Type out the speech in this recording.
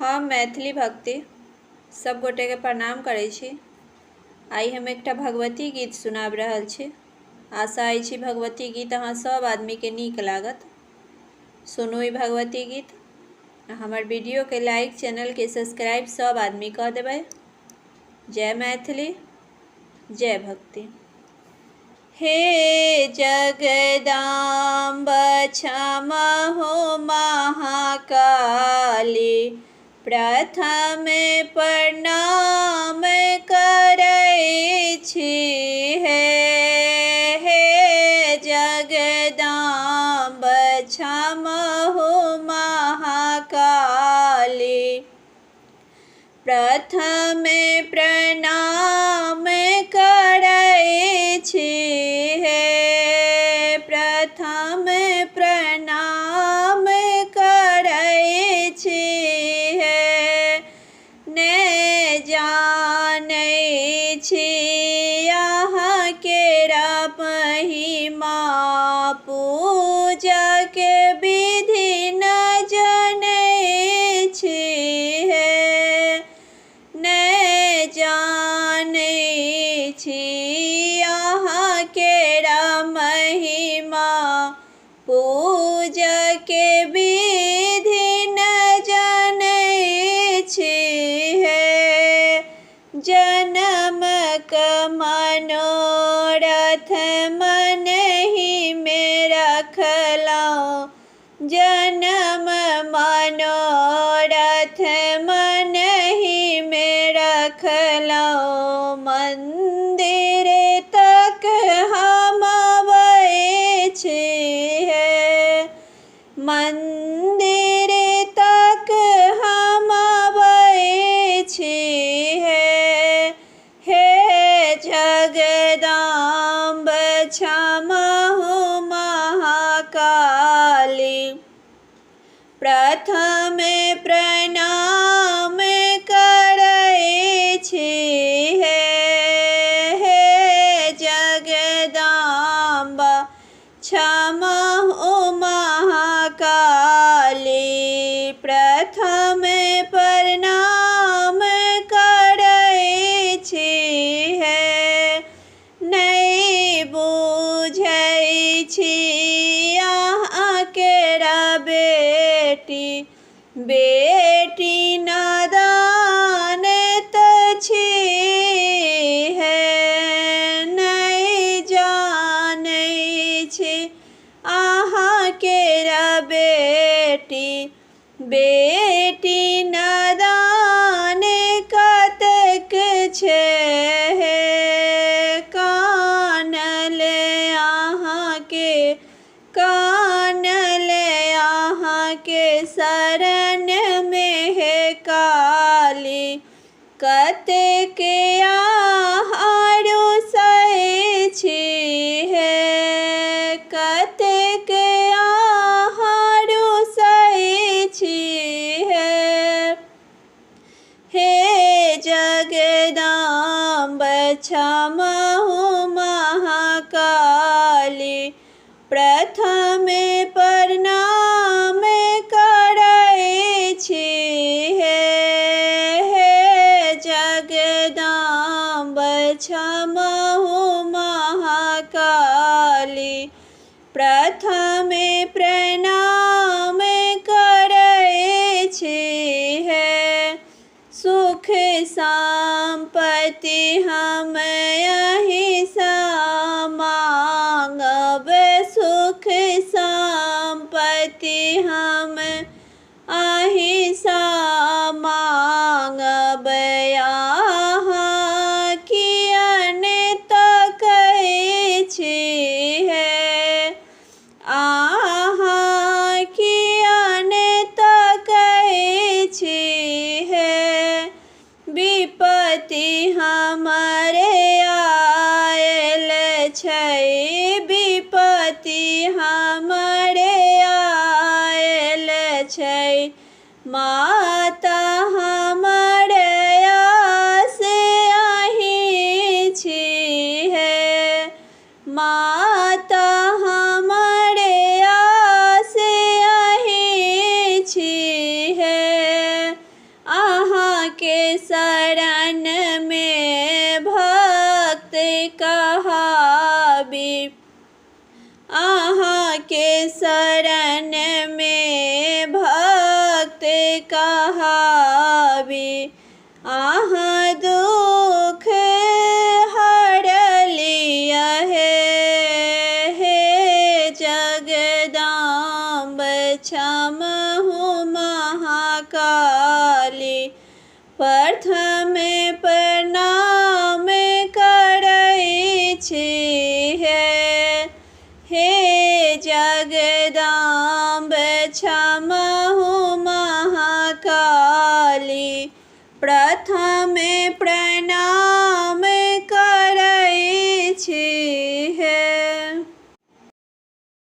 हम मैथिली भक्ति सब गोटे के प्रणाम करै छी। आई हम एकटा भगवती गीत सुनाब रहल छी। आशा अछि भगवती गीत अहाँ सब आदमी के नीक लागत। सुनू ई भगवती गीत। हमर वीडियो के लाइक, चैनल के सब्सक्राइब सब आदमी कह देबै। जय मैथिली, जय भक्ति। हे जगदाम्ब क्षमहो महाकाली, प्रथम प्रणाम करै छी। हे जगदाम्ब क्षमहो महाकाली, प्रथम प्रणाम करै छी। प्रथम प्रणाम करै छी। ने जानै छी अहाँ केरा महिमा, पूजा के विधि न जानै छी। जानै छी अहाँ केरा महिमा, पूजा के विधि न जानै छी। जन्म क मनोरथ मनहि में रखलहुँ, जन्म मनोरथ मनहि में रखलहुँ। मंदिर तक हम अबै छी। मंदिर तक हम अबै छी। हे जगदाम्ब क्षमहो महाकाली, प्रथम प्रणाम करै छी। हे जगदाम्ब क्षमहो महाकाली, प्रथम प्रणाम करै छी। नहीं बुझै छी अहाँ केरा बेटी, बेटी नादान त छी। नहीं जानै छी अहाँ केरा बेटी, बेटी नादान कतेक छै। कानल अहाँ के शरण में हे काली, कतेक अहाँ रुसै छी। कतेक अहाँ रुसै छी। हे जगदाम्ब क्षमहो महाकाली, प्रथम प्रणाम करै छी। हे जगदाम्ब क्षमहो महाकाली, प्रथम प्रणाम करै छी। सुख संपत्ति हम अहीं सा मांगब, सुख संपत्ति हम अहीं सा मांगब। अहाँ किएक तकै छी। अहाँ किएक तकै छी। विपत्ति हमरे आयल छै, विपत्ति हमरे आयल छै। माता हमर आस अहीं छी। माता हमर आस अहीं छी। शरण में भक्त कहाबी, अहाँ के शरण में भक्त कहाबी। अहाँ दुख हरलिया हे जगदम्ब क्षमहु महाकाली। प्रथम